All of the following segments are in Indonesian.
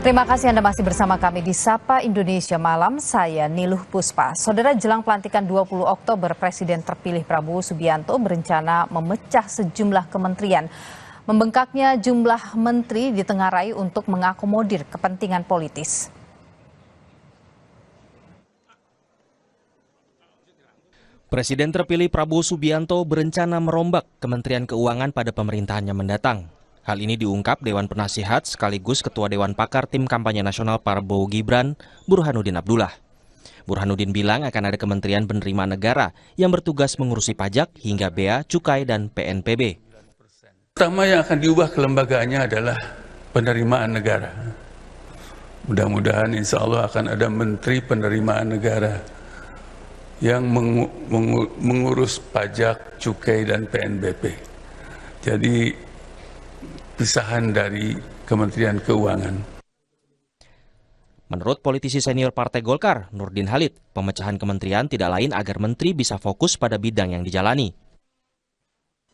Terima kasih Anda masih bersama kami di Sapa Indonesia Malam, saya Niluh Puspa. Saudara, jelang pelantikan 20 Oktober, Presiden terpilih Prabowo Subianto berencana memecah sejumlah kementerian. Membengkaknya jumlah menteri ditengarai untuk mengakomodir kepentingan politis. Presiden terpilih Prabowo Subianto berencana merombak Kementerian Keuangan pada pemerintahannya mendatang. Hal ini diungkap Dewan Penasihat sekaligus Ketua Dewan Pakar Tim Kampanye Nasional Prabowo Gibran, Burhanuddin Abdullah. Burhanuddin bilang akan ada kementerian penerimaan negara yang bertugas mengurusi pajak hingga bea, cukai, dan PNPB. Pertama yang akan diubah kelembagaannya adalah penerimaan negara. Mudah-mudahan insya Allah akan ada menteri penerimaan negara yang mengurus pajak, cukai, dan PNBP. Jadi pisahan dari Kementerian Keuangan. Menurut politisi senior Partai Golkar, Nurdin Halid, pemecahan kementerian tidak lain agar menteri bisa fokus pada bidang yang dijalani.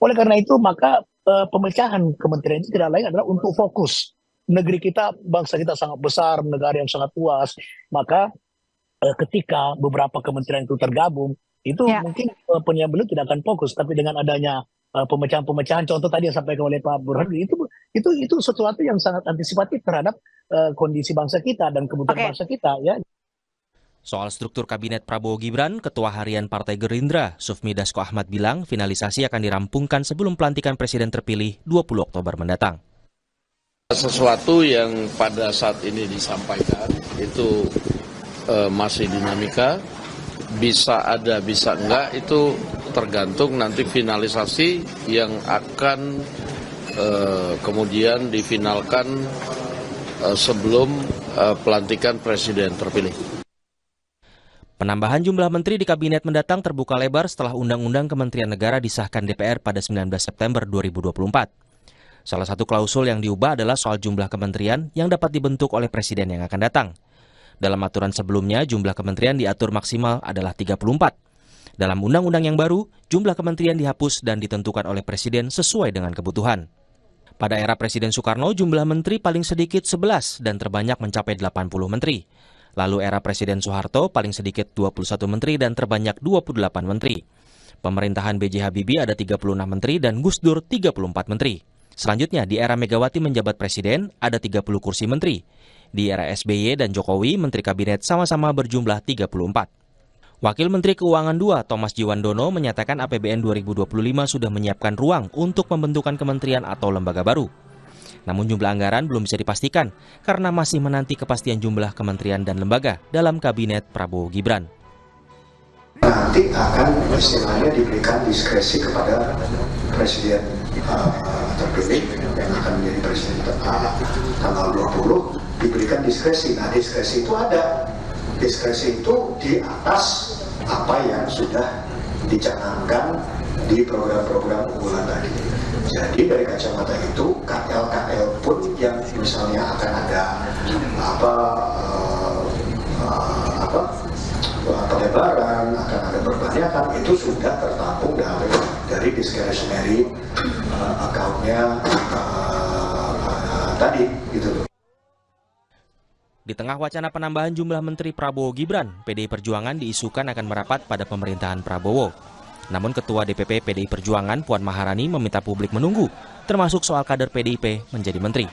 Oleh karena itu, maka pemecahan kementerian itu tidak lain adalah untuk fokus. Negeri kita, bangsa kita sangat besar, negara yang sangat luas, maka ketika beberapa kementerian itu tergabung, itu mungkin penyambelnya tidak akan fokus, tapi dengan adanya pemecahan-pemecahan, contoh tadi yang disampaikan oleh Pak Burhanuddin, itu sesuatu yang sangat antisipatif terhadap kondisi bangsa kita dan kebutuhan bangsa kita, ya. Soal struktur kabinet Prabowo Gibran, Ketua Harian Partai Gerindra, Sufmi Dasko Ahmad bilang finalisasi akan dirampungkan sebelum pelantikan Presiden terpilih 20 Oktober mendatang. Sesuatu yang pada saat ini disampaikan itu masih dinamika, bisa ada, bisa enggak, itu tergantung nanti finalisasi yang akan kemudian difinalkan sebelum pelantikan Presiden terpilih. Penambahan jumlah menteri di kabinet mendatang terbuka lebar setelah Undang-Undang Kementerian Negara disahkan DPR pada 19 September 2024. Salah satu klausul yang diubah adalah soal jumlah kementerian yang dapat dibentuk oleh Presiden yang akan datang. Dalam aturan sebelumnya, jumlah kementerian diatur maksimal adalah 34. Dalam undang-undang yang baru, jumlah kementerian dihapus dan ditentukan oleh Presiden sesuai dengan kebutuhan. Pada era Presiden Soekarno, jumlah menteri paling sedikit 11 dan terbanyak mencapai 80 menteri. Lalu era Presiden Soeharto paling sedikit 21 menteri dan terbanyak 28 menteri. Pemerintahan B.J. Habibie ada 36 menteri dan Gus Dur 34 menteri. Selanjutnya, di era Megawati menjabat Presiden ada 30 kursi menteri. Di era SBY dan Jokowi, Menteri Kabinet sama-sama berjumlah 34. Wakil Menteri Keuangan II, Thomas Jiwandono, menyatakan APBN 2025 sudah menyiapkan ruang untuk pembentukan kementerian atau lembaga baru. Namun jumlah anggaran belum bisa dipastikan karena masih menanti kepastian jumlah kementerian dan lembaga dalam Kabinet Prabowo Gibran. Nanti akan istilahnya diberikan diskresi kepada Presiden terpilih yang akan menjadi Presiden tanggal 20, diberikan diskresi. Nah, diskresi itu ada. Diskresi itu di atas apa yang sudah dicanangkan di program-program unggulan tadi. Jadi dari kacamata itu, KL-KL pun yang misalnya akan ada pelebaran, akan ada perbanyakan, itu sudah tertampung dari discretionary account-nya tadi, gitu loh. Di tengah wacana penambahan jumlah Menteri Prabowo Gibran, PDI Perjuangan diisukan akan merapat pada pemerintahan Prabowo. Namun Ketua DPP PDI Perjuangan Puan Maharani meminta publik menunggu, termasuk soal kader PDIP menjadi menteri.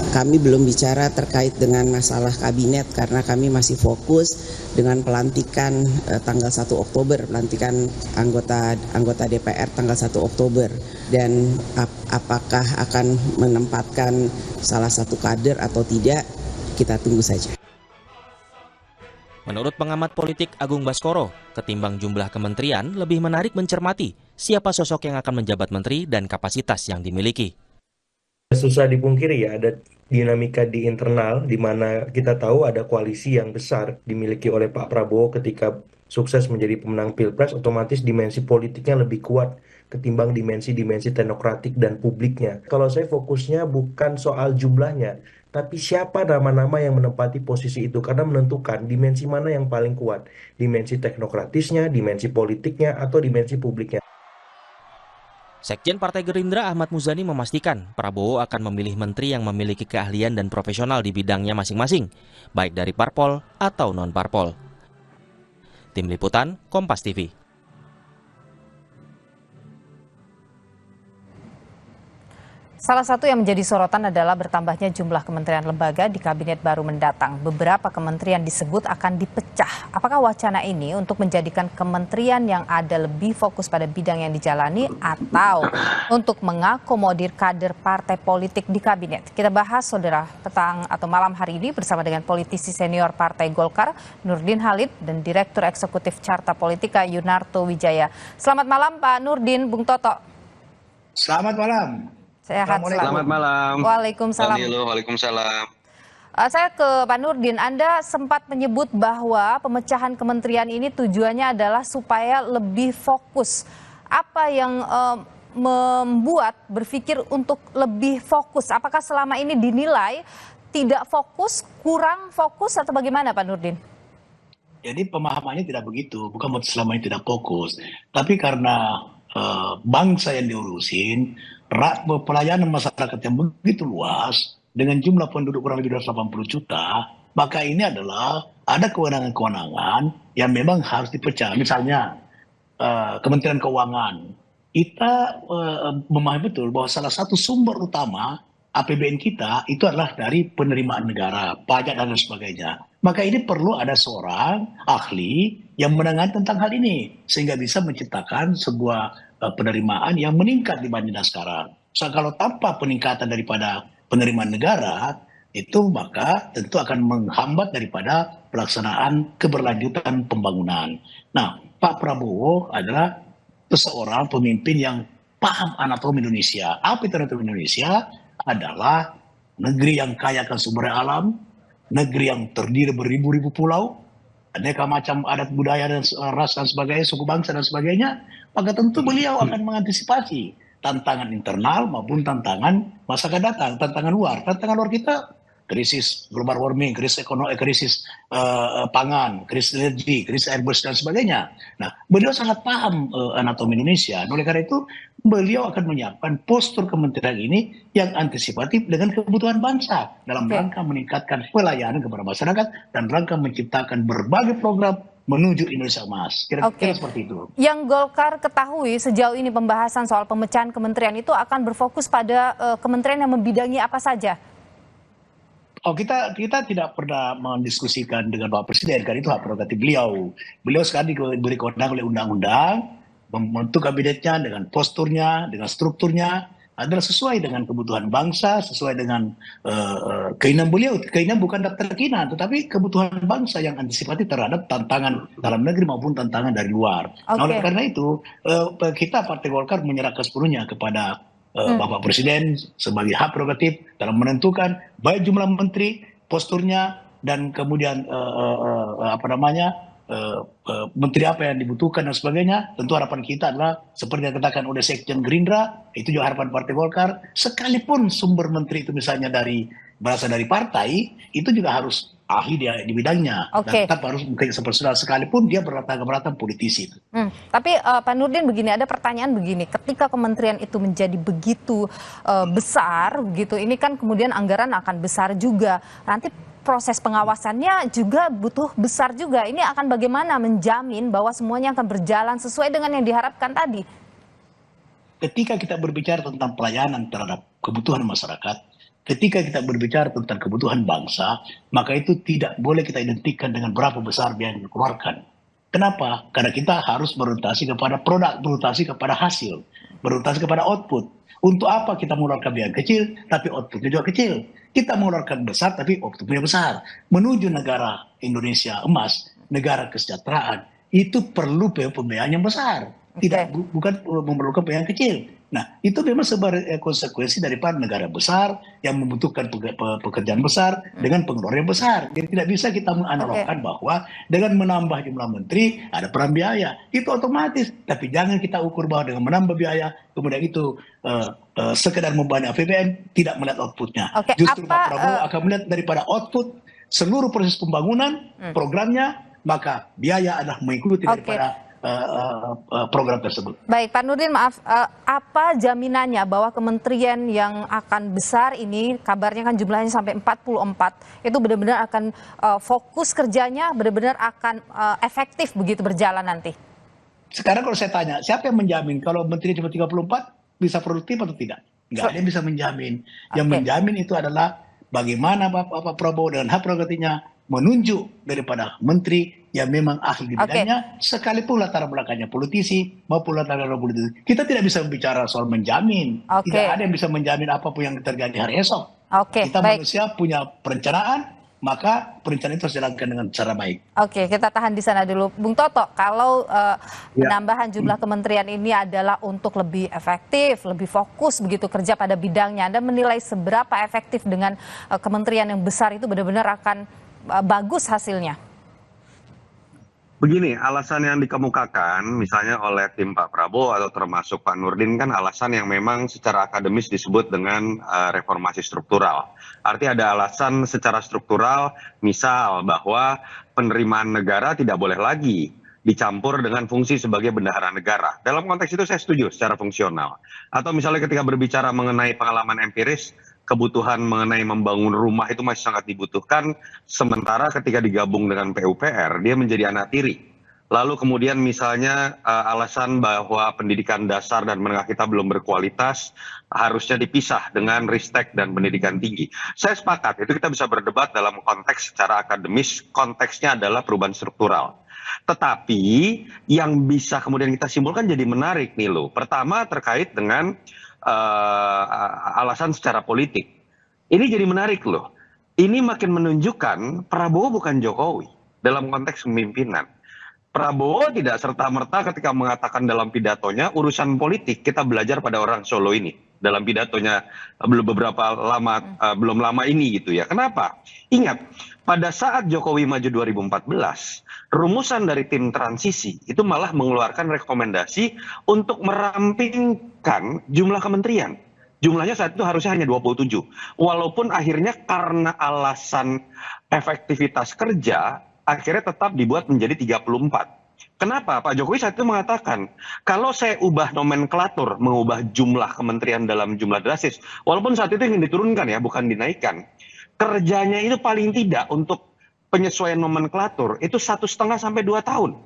Kami belum bicara terkait dengan masalah kabinet karena kami masih fokus dengan pelantikan tanggal 1 Oktober, pelantikan anggota DPR tanggal 1 Oktober. Dan apakah akan menempatkan salah satu kader atau tidak, kita tunggu saja. Menurut pengamat politik Agung Baskoro, ketimbang jumlah kementerian, lebih menarik mencermati siapa sosok yang akan menjabat menteri dan kapasitas yang dimiliki. Susah dipungkiri ya, ada dinamika di internal di mana kita tahu ada koalisi yang besar dimiliki oleh Pak Prabowo ketika sukses menjadi pemenang Pilpres, otomatis dimensi politiknya lebih kuat ketimbang dimensi-dimensi teknokratik dan publiknya. Kalau saya fokusnya bukan soal jumlahnya, tapi siapa nama-nama yang menempati posisi itu, karena menentukan dimensi mana yang paling kuat, dimensi teknokratisnya, dimensi politiknya, atau dimensi publiknya. Sekjen Partai Gerindra Ahmad Muzani memastikan Prabowo akan memilih menteri yang memiliki keahlian dan profesional di bidangnya masing-masing, baik dari parpol atau non-parpol. Tim Liputan, Kompas TV. Salah satu yang menjadi sorotan adalah bertambahnya jumlah kementerian lembaga di kabinet baru mendatang. Beberapa kementerian disebut akan dipecah. Apakah wacana ini untuk menjadikan kementerian yang ada lebih fokus pada bidang yang dijalani atau untuk mengakomodir kader partai politik di kabinet? Kita bahas, saudara, petang atau malam hari ini bersama dengan politisi senior Partai Golkar, Nurdin Halid, dan Direktur Eksekutif Carta Politika, Yunarto Wijaya. Selamat malam, Pak Nurdin, Bung Toto. Selamat malam. Sehat selalu. Selamat malam. Waalaikumsalam. Waalaikumsalam. Saya ke Pak Nurdin. Anda sempat menyebut bahwa pemecahan kementerian ini tujuannya adalah supaya lebih fokus. Apa yang membuat berpikir untuk lebih fokus? Apakah selama ini dinilai tidak fokus, kurang fokus, atau bagaimana, Pak Nurdin? Jadi pemahamannya tidak begitu, bukan selama ini tidak fokus, tapi karena bangsa yang diurusin, pelayanan masyarakat yang begitu luas dengan jumlah penduduk kurang lebih 280 juta, maka ini adalah ada kewenangan-kewenangan yang memang harus dipecah. Misalnya Kementerian Keuangan, kita memahami betul bahwa salah satu sumber utama APBN kita itu adalah dari penerimaan negara, pajak dan sebagainya. Maka ini perlu ada seorang ahli yang menangani tentang hal ini sehingga bisa menciptakan sebuah penerimaan yang meningkat dibandingkan sekarang. So, kalau tanpa peningkatan daripada penerimaan negara itu maka tentu akan menghambat daripada pelaksanaan keberlanjutan pembangunan. Nah, Pak Prabowo adalah seorang pemimpin yang paham anatomi Indonesia. Apa itu anatomi Indonesia? Adalah negeri yang kaya akan sumber alam, negeri yang terdiri beribu-ribu pulau, aneka macam adat budaya dan ras dan sebagainya, suku bangsa dan sebagainya, maka tentu beliau akan mengantisipasi tantangan internal maupun tantangan masa akan datang, tantangan luar. Tantangan luar kita krisis global warming, krisis ekonomi, krisis pangan, krisis energi, krisis air bersih dan sebagainya. Nah, beliau sangat paham anatomi Indonesia. Oleh karena itu, beliau akan menyiapkan postur kementerian ini yang antisipatif dengan kebutuhan bangsa dalam rangka meningkatkan pelayanan kepada masyarakat dan rangka menciptakan berbagai program menuju Indonesia Emas. Kira-kira seperti itu. Yang Golkar ketahui sejauh ini pembahasan soal pemecahan kementerian itu akan berfokus pada kementerian yang membidangi apa saja? Oh, kita tidak pernah mendiskusikan dengan Pak Presiden, karena itu hak prerogatif beliau. Beliau sekarang diberi kewenangan oleh undang-undang membentuk kabinetnya dengan posturnya, dengan strukturnya adalah sesuai dengan kebutuhan bangsa, sesuai dengan keinginan beliau. Keinginan bukan daftar keinginan, tetapi kebutuhan bangsa yang antisipatif terhadap tantangan dalam negeri maupun tantangan dari luar. Nah, oleh karena itu kita Partai Golkar menyerahkan sepenuhnya kepada Bapak Presiden sebagai hak prerogatif dalam menentukan baik jumlah menteri, posturnya, dan kemudian menteri apa yang dibutuhkan dan sebagainya. Tentu harapan kita adalah seperti yang dikatakan oleh Sekjen Gerindra, itu juga harapan Partai Golkar, sekalipun sumber menteri itu misalnya berasal dari partai, itu juga harus ahli di bidangnya. Dan tetap harus mungkin seperti sekalipun dia berlatar belakang politisi. Tapi Pak Nurdin, begini, ada pertanyaan begini, ketika kementerian itu menjadi begitu besar, gitu, ini kan kemudian anggaran akan besar juga. Nanti proses pengawasannya juga butuh besar juga. Ini akan bagaimana menjamin bahwa semuanya akan berjalan sesuai dengan yang diharapkan tadi? Ketika kita berbicara tentang pelayanan terhadap kebutuhan masyarakat, ketika kita berbicara tentang kebutuhan bangsa, maka itu tidak boleh kita identikkan dengan berapa besar biaya yang dikeluarkan. Kenapa? Karena kita harus berorientasi kepada produk, berorientasi kepada hasil, berorientasi kepada output. Untuk apa kita mengeluarkan biaya kecil, tapi outputnya juga kecil? Kita mengeluarkan besar, tapi outputnya besar. Menuju negara Indonesia Emas, negara kesejahteraan, itu perlu pembiayaan yang besar. Bukan memerlukan pembiayaan kecil. Nah, itu memang sebagai konsekuensi daripada negara besar yang membutuhkan pekerjaan besar dengan pengeluaran yang besar. Jadi tidak bisa kita menganalogkan bahwa dengan menambah jumlah menteri ada peran biaya. Itu otomatis. Tapi jangan kita ukur bahwa dengan menambah biaya, kemudian itu sekedar membebani APBN, tidak melihat outputnya. Justru Pak Prabowo akan melihat daripada output seluruh proses pembangunan, programnya, maka biaya adalah mengikuti daripada program tersebut. Baik, Pak Nurdin, maaf, apa jaminannya bahwa kementerian yang akan besar ini, kabarnya kan jumlahnya sampai 44, itu benar-benar akan fokus kerjanya, benar-benar akan efektif begitu berjalan nanti? Sekarang kalau saya tanya, siapa yang menjamin kalau menteri cuma 34 bisa produktif atau tidak? Nggak ada yang bisa menjamin. Yang menjamin itu adalah bagaimana Bapak Prabowo dengan hak prerogatifnya menunjuk daripada menteri yang memang ahli di bidangnya, sekalipun latar belakangnya politisi maupun latar belakang politisi. Kita tidak bisa bicara soal menjamin. Tidak ada yang bisa menjamin apapun yang terjadi hari esok. Kita manusia punya perencanaan, maka perencanaan itu harus dilakukan dengan cara baik. Oke, kita tahan di sana dulu. Bung Toto, kalau penambahan jumlah kementerian ini adalah untuk lebih efektif, lebih fokus begitu kerja pada bidangnya, Anda menilai seberapa efektif dengan kementerian yang besar itu benar-benar akan bagus hasilnya? Begini, alasan yang dikemukakan misalnya oleh tim Pak Prabowo atau termasuk Pak Nurdin kan alasan yang memang secara akademis disebut dengan reformasi struktural. Artinya ada alasan secara struktural, misal bahwa penerimaan negara tidak boleh lagi dicampur dengan fungsi sebagai bendahara negara. Dalam konteks itu saya setuju secara fungsional. Atau misalnya ketika berbicara mengenai pengalaman empiris, kebutuhan mengenai membangun rumah itu masih sangat dibutuhkan, sementara ketika digabung dengan PUPR, dia menjadi anak tiri. Lalu kemudian misalnya alasan bahwa pendidikan dasar dan menengah kita belum berkualitas, harusnya dipisah dengan ristek dan pendidikan tinggi. Saya sepakat, itu kita bisa berdebat dalam konteks secara akademis, konteksnya adalah perubahan struktural. Tetapi yang bisa kemudian kita simpulkan jadi menarik nih loh. Pertama terkait dengan alasan secara politik. Ini jadi menarik loh. Ini makin menunjukkan Prabowo bukan Jokowi dalam konteks pemimpinan. Prabowo tidak serta-merta ketika mengatakan dalam pidatonya urusan politik kita belajar pada orang Solo ini. Dalam pidatonya belum lama ini gitu ya. Kenapa? Ingat, pada saat Jokowi maju 2014, rumusan dari tim transisi itu malah mengeluarkan rekomendasi untuk merampingkan jumlah kementerian. Jumlahnya saat itu harusnya hanya 27. Walaupun akhirnya karena alasan efektivitas kerja, akhirnya tetap dibuat menjadi 34. Kenapa? Pak Jokowi saat itu mengatakan, kalau saya ubah nomenklatur, mengubah jumlah kementerian dalam jumlah drastis, walaupun saat itu ingin diturunkan ya, bukan dinaikkan, kerjanya itu paling tidak untuk penyesuaian nomenklatur itu 1,5 sampai 2 tahun.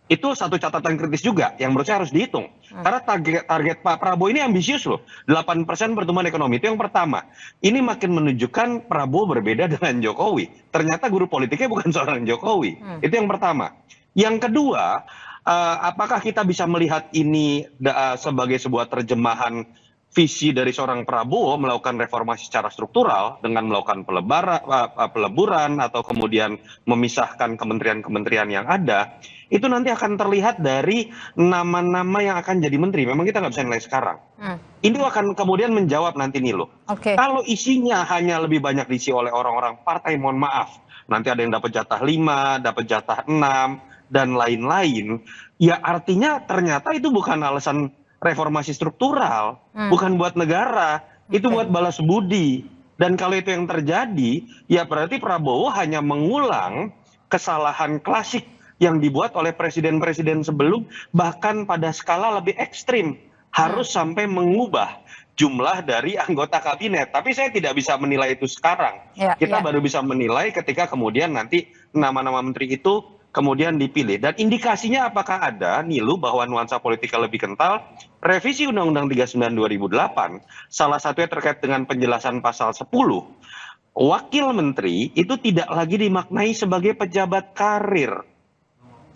Itu satu catatan kritis juga yang menurut saya harus dihitung. Karena target Pak Prabowo ini ambisius loh. 8% pertumbuhan ekonomi, itu yang pertama. Ini makin menunjukkan Prabowo berbeda dengan Jokowi. Ternyata guru politiknya bukan seorang Jokowi. Itu yang pertama. Yang kedua, apakah kita bisa melihat ini sebagai sebuah terjemahan visi dari seorang Prabowo melakukan reformasi secara struktural dengan melakukan peleburan atau kemudian memisahkan kementerian-kementerian yang ada, itu nanti akan terlihat dari nama-nama yang akan jadi menteri. Memang kita nggak bisa nilai sekarang. Ini akan kemudian menjawab nanti nih loh. Kalau isinya hanya lebih banyak diisi oleh orang-orang partai, mohon maaf, nanti ada yang dapat jatah 5, dapat jatah 6, dan lain-lain, ya artinya ternyata itu bukan alasan reformasi struktural, bukan buat negara, itu buat balas budi. Dan kalau itu yang terjadi, ya berarti Prabowo hanya mengulang kesalahan klasik yang dibuat oleh presiden-presiden sebelum, bahkan pada skala lebih ekstrim, harus sampai mengubah jumlah dari anggota kabinet. Tapi saya tidak bisa menilai itu sekarang. Kita baru bisa menilai ketika kemudian nanti nama-nama menteri itu kemudian dipilih. Dan indikasinya apakah ada, Nilu, bahwa nuansa politik lebih kental? Revisi Undang-Undang 39 2008, salah satunya terkait dengan penjelasan pasal 10. Wakil menteri itu tidak lagi dimaknai sebagai pejabat karir.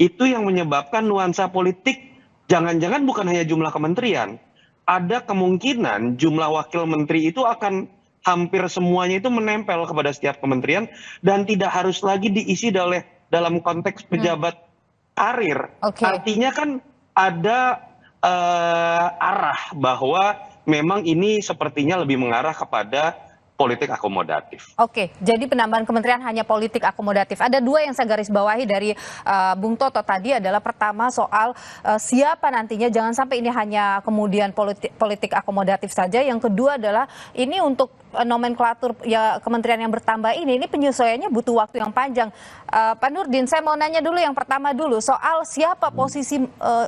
Itu yang menyebabkan nuansa politik, jangan-jangan bukan hanya jumlah kementerian. Ada kemungkinan jumlah wakil menteri itu akan hampir semuanya itu menempel kepada setiap kementerian dan tidak harus lagi diisi dalam konteks pejabat karir. Artinya kan ada arah bahwa memang ini sepertinya lebih mengarah kepada politik akomodatif. Jadi penambahan kementerian hanya politik akomodatif. Ada dua yang saya garis bawahi dari Bung Toto tadi adalah pertama soal siapa nantinya, jangan sampai ini hanya kemudian politik akomodatif saja. Yang kedua adalah ini untuk nomenklatur ya kementerian yang bertambah ini penyesuaiannya butuh waktu yang panjang. Pak Nurdin, saya mau nanya dulu yang pertama dulu soal siapa posisi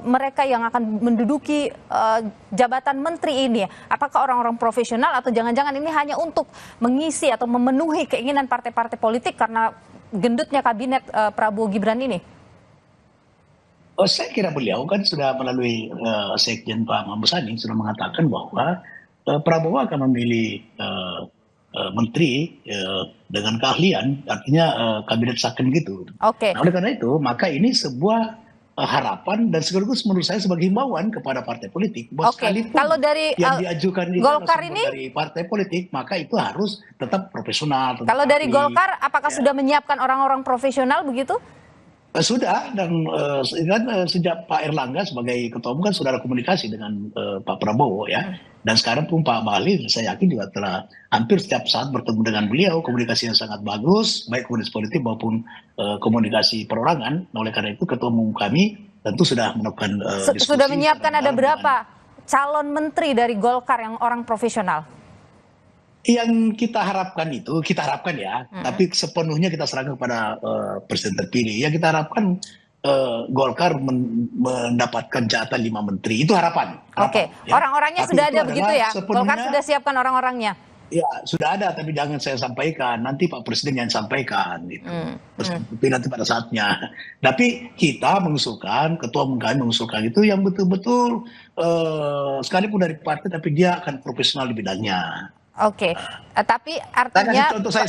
mereka yang akan menduduki jabatan menteri ini. Apakah orang-orang profesional atau jangan-jangan ini hanya untuk mengisi atau memenuhi keinginan partai-partai politik karena gendutnya kabinet Prabowo Gibran ini? Saya kira beliau kan sudah melalui Sekjen Pak Mahfud Sani sudah mengatakan bahwa Prabowo akan memilih menteri dengan keahlian, artinya kabinet second gitu. Oke. Nah, oleh karena itu, maka ini sebuah harapan dan sekaligus menurut saya sebagai himbauan kepada partai politik. Oke. Kalau dari yang diajukan Golkar ini dari partai politik, maka itu harus tetap profesional. Kalau dari Golkar, apakah sudah menyiapkan orang-orang profesional begitu? Sudah, dan sejak Pak Erlangga sebagai ketua umum kan sudah ada komunikasi dengan Pak Prabowo ya. Dan sekarang pun Pak Bahlil saya yakin juga telah hampir setiap saat bertemu dengan beliau, komunikasi yang sangat bagus, baik komunikasi politik maupun komunikasi perorangan. Nah, oleh karena itu ketua umum kami tentu sudah melakukan diskusi. Sudah menyiapkan ada berapa calon menteri dari Golkar yang orang profesional? Yang kita harapkan itu, kita harapkan ya, tapi sepenuhnya kita serahkan kepada presiden terpilih. Yang kita harapkan Golkar mendapatkan jatah 5 menteri, itu harapan. Oke, ya. Orang-orangnya sudah ada begitu ya? Golkar sudah siapkan orang-orangnya? Ya, sudah ada, tapi jangan saya sampaikan. Nanti Pak Presiden yang sampaikan. Gitu. Tapi nanti pada saatnya. Tapi kita mengusulkan, ketua umum kami mengusulkan itu yang betul-betul sekalipun dari partai, tapi dia akan profesional di bidangnya. Oke, tapi artinya saya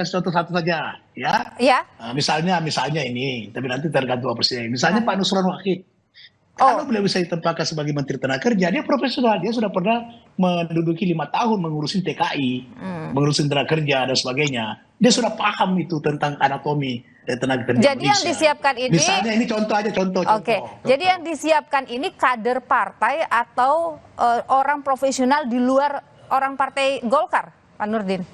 kasih contoh satu saja, ya. Ya. Misalnya ini, tapi nanti tergantung Pak Presiden. Misalnya Pak Nusron Wahid, kalau beliau bisa ditempatkan sebagai Menteri Tenaga Kerja, dia profesional, dia sudah pernah menduduki 5 tahun mengurusin TKI, mengurusin tenaga kerja dan sebagainya. Dia sudah paham itu tentang anatomi tenaga kerja. Jadi yang disiapkan ini, misalnya ini contoh aja, contoh. Oke, jadi yang disiapkan ini kader partai atau orang profesional di luar orang partai Golkar, Pak Nurdin?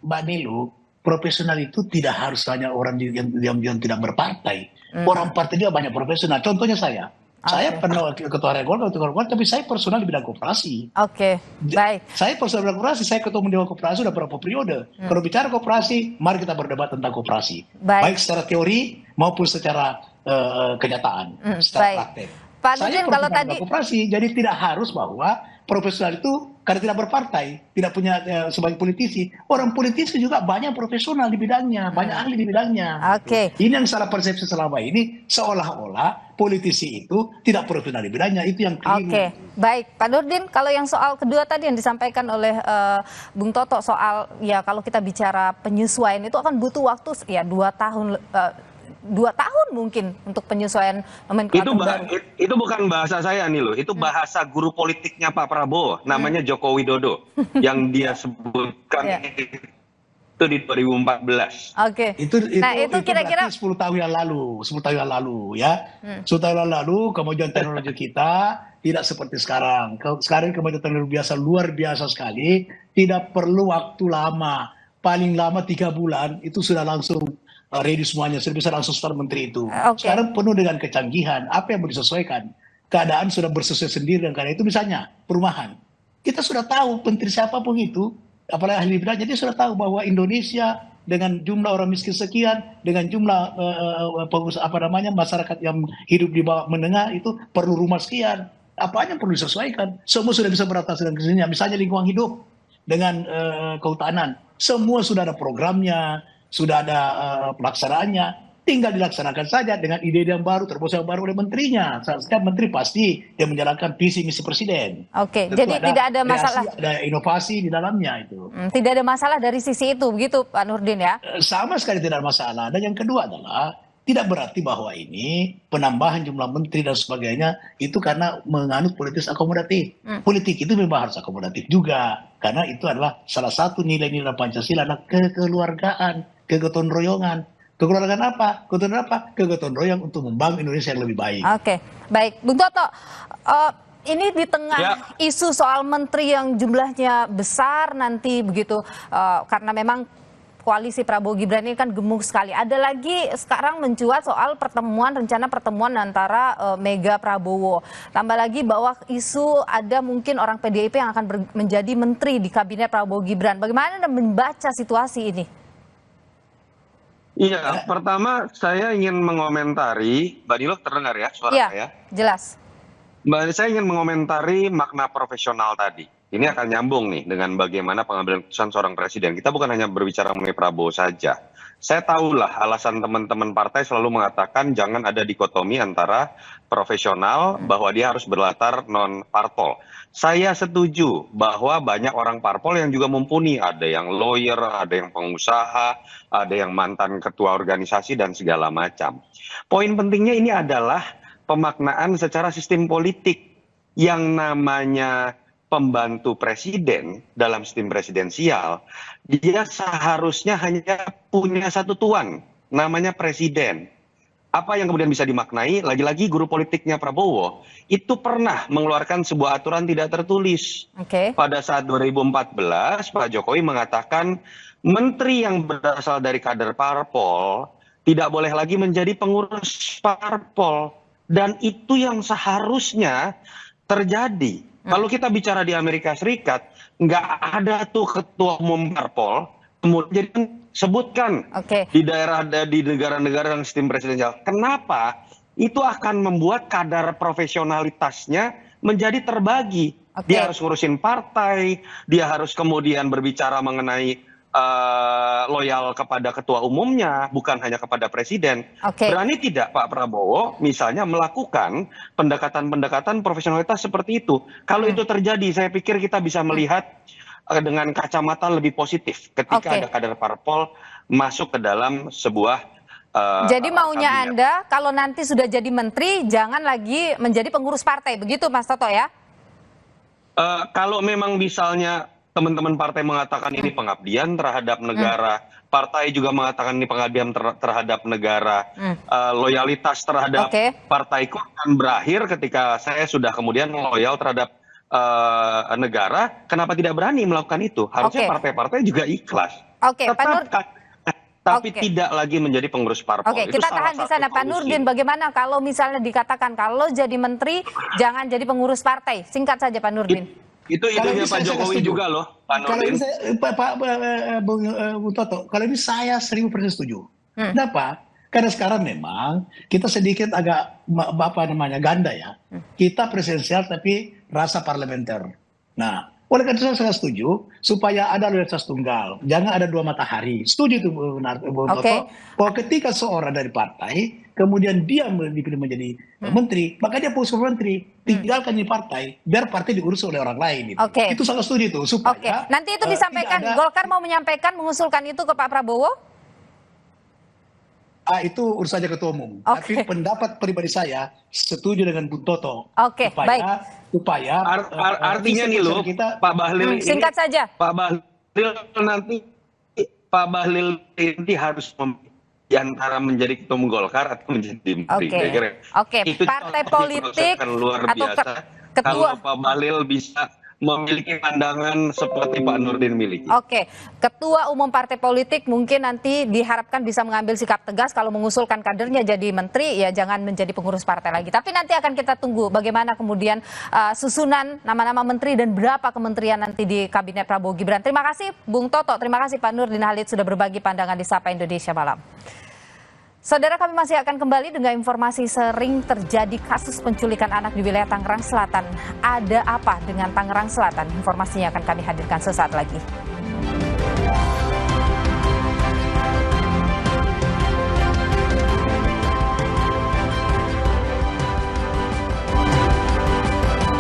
Mbak Nilu, profesional itu tidak harus hanya orang yang tidak berpartai. Orang partai dia banyak profesional. Contohnya saya pernah ketua Golkar, tapi saya personal di bidang koperasi. Oke, baik. Saya personal di bidang koperasi, saya ketua umum Dewan Koperasi sudah berapa periode. Kalau bicara koperasi, mari kita berdebat tentang koperasi. Baik secara teori maupun secara kenyataan, secara praktek. Pak Nurdin, kalau tadi koperasi, jadi tidak harus bahwa profesional itu karena tidak berpartai, tidak punya sebagai politisi. Orang politisi juga banyak profesional di bidangnya, banyak ahli di bidangnya. Oke. Ini yang salah persepsi selama ini, seolah-olah politisi itu tidak profesional di bidangnya, itu yang keliru. Oke, baik. Pak Nurdin, kalau yang soal kedua tadi yang disampaikan oleh Bung Toto soal ya kalau kita bicara penyesuaian itu akan butuh waktu ya 2 tahun. 2 tahun mungkin untuk penyesuaian nomenklatur baru. Itu bukan bahasa saya nih loh, itu bahasa guru politiknya Pak Prabowo, namanya Joko Widodo, yang dia sebutkan itu di 2014. Oke. Itu kira-kira 10 tahun yang lalu, 10 tahun yang lalu ya. 10 tahun yang lalu kemajuan teknologi kita tidak seperti sekarang. Sekarang kemajuan teknologi luar biasa sekali, tidak perlu waktu lama. Paling lama 3 bulan itu sudah langsung ready semuanya, sudah bisa langsung start menteri itu. Sekarang penuh dengan kecanggihan, apa yang mau disesuaikan? Keadaan sudah bersesuaian sendiri, dan karena itu misalnya perumahan. Kita sudah tahu menteri siapapun itu, apalagi ahli bidang, jadi sudah tahu bahwa Indonesia dengan jumlah orang miskin sekian, dengan jumlah masyarakat yang hidup di bawah menengah itu perlu rumah sekian. Apa yang perlu disesuaikan? Semua sudah bisa beradaptasi dengan kesenian. Misalnya lingkungan hidup dengan kehutanan, semua sudah ada programnya, sudah ada pelaksanaannya, tinggal dilaksanakan saja dengan ide yang baru, terobosan yang baru oleh menterinya. Setiap menteri pasti dia menjalankan visi misi presiden. Oke, jadi tidak ada masalah. Ada inovasi di dalamnya itu. Tidak ada masalah dari sisi itu, begitu Pak Nurdin ya? Sama sekali tidak ada masalah. Dan yang kedua adalah tidak berarti bahwa ini penambahan jumlah menteri dan sebagainya itu karena menganut politik akomodatif. Politik itu memang harus akomodatif juga, karena itu adalah salah satu nilai-nilai Pancasila, adalah kekeluargaan, kegotong royongan. Kekeluargaan apa? Kegotong royong untuk membangun Indonesia yang lebih baik. Oke, baik. Bung Toto, ini di tengah isu soal menteri yang jumlahnya besar nanti begitu, karena memang koalisi Prabowo Gibran ini kan gemuk sekali. Ada lagi sekarang mencuat soal rencana pertemuan antara Mega Prabowo. Tambah lagi bahwa isu ada mungkin orang PDIP yang akan menjadi menteri di kabinet Prabowo Gibran. Bagaimana Anda membaca situasi ini? Iya, pertama saya ingin mengomentari, Mbak Nilo terdengar ya suara Iya, saya? jelas. Saya ingin mengomentari makna profesional tadi. Ini akan nyambung nih dengan bagaimana pengambilan keputusan seorang presiden. Kita bukan hanya berbicara mengenai Prabowo saja. Saya tahulah alasan teman-teman partai selalu mengatakan jangan ada dikotomi antara profesional bahwa dia harus berlatar non-parpol. Saya setuju bahwa banyak orang parpol yang juga mumpuni. Ada yang lawyer, ada yang pengusaha, ada yang mantan ketua organisasi dan segala macam. Poin pentingnya ini adalah pemaknaan secara sistem politik yang namanya pembantu presiden dalam sistem presidensial, dia seharusnya hanya punya satu tuan, namanya presiden. Apa yang kemudian bisa dimaknai, lagi-lagi guru politiknya Prabowo, itu pernah mengeluarkan sebuah aturan tidak tertulis. Pada saat 2014, Pak Jokowi mengatakan, menteri yang berasal dari kader parpol tidak boleh lagi menjadi pengurus parpol. Dan itu yang seharusnya terjadi. Kalau kita bicara di Amerika Serikat, nggak ada tuh ketua umum parpol, kemudian sebutkan di negara-negara yang sistem presidensial. Kenapa? Itu akan membuat kadar profesionalitasnya menjadi terbagi. Dia harus ngurusin partai, dia harus kemudian berbicara mengenai loyal kepada ketua umumnya, bukan hanya kepada presiden. Berani tidak Pak Prabowo misalnya melakukan pendekatan-pendekatan profesionalitas seperti itu? Kalau itu terjadi, saya pikir kita bisa melihat dengan kacamata lebih positif ketika ada kader parpol masuk ke dalam sebuah jadi maunya kabinet. Anda kalau nanti sudah jadi menteri jangan lagi menjadi pengurus partai, begitu Mas Toto ya? Kalau memang misalnya teman-teman partai mengatakan ini pengabdian terhadap negara, partai juga mengatakan ini pengabdian terhadap negara, loyalitas terhadap partaiku akan berakhir ketika saya sudah kemudian loyal terhadap negara. Kenapa tidak berani melakukan itu? Harusnya partai-partai juga ikhlas. Tapi tidak lagi menjadi pengurus parpol. Kita tahan di sana, Pak Nurdin. Bagaimana kalau misalnya dikatakan kalau jadi menteri jangan jadi pengurus partai? Singkat saja Pak Nurdin. Itu idenya Pak Jokowi juga loh, Pak Nurdin. Bung Toto, kalau ini saya 1000% setuju. Kenapa? Karena sekarang memang kita sedikit agak ganda ya. Kita presidensial tapi rasa parlementer. Nah, oleh karena itu saya setuju supaya ada loyalitas tunggal, jangan ada dua matahari. Setuju itu Bung Toto. Bahwa ketika seorang dari partai kemudian dia dipilih menjadi menteri, maka dia posisi menteri, tinggalkan di partai, biar partai diurus oleh orang lain. Itu sangat setuju itu supaya. Nanti itu disampaikan. Golkar mau menyampaikan, mengusulkan itu ke Pak Prabowo? Itu urusannya ketua umum. Tapi pendapat pribadi saya setuju dengan Bung Toto. Supaya artinya nih loh, Pak Bahlil singkat saja. Pak Bahlil nanti harus di antara menjadi ketua umum Golkar atau menjadi menteri. Itu partai politik luar biasa. Ketua. Kalau Pak Bahlil bisa memiliki pandangan seperti Pak Nurdin miliki. Ketua umum partai politik mungkin nanti diharapkan bisa mengambil sikap tegas kalau mengusulkan kadernya jadi menteri, ya jangan menjadi pengurus partai lagi. Tapi nanti akan kita tunggu bagaimana kemudian susunan nama-nama menteri dan berapa kementerian nanti di kabinet Prabowo Gibran. Terima kasih Bung Toto, terima kasih Pak Nurdin Halid sudah berbagi pandangan di Sapa Indonesia Malam. Saudara, kami masih akan kembali dengan informasi sering terjadi kasus penculikan anak di wilayah Tangerang Selatan. Ada apa dengan Tangerang Selatan? Informasinya akan kami hadirkan sesaat lagi.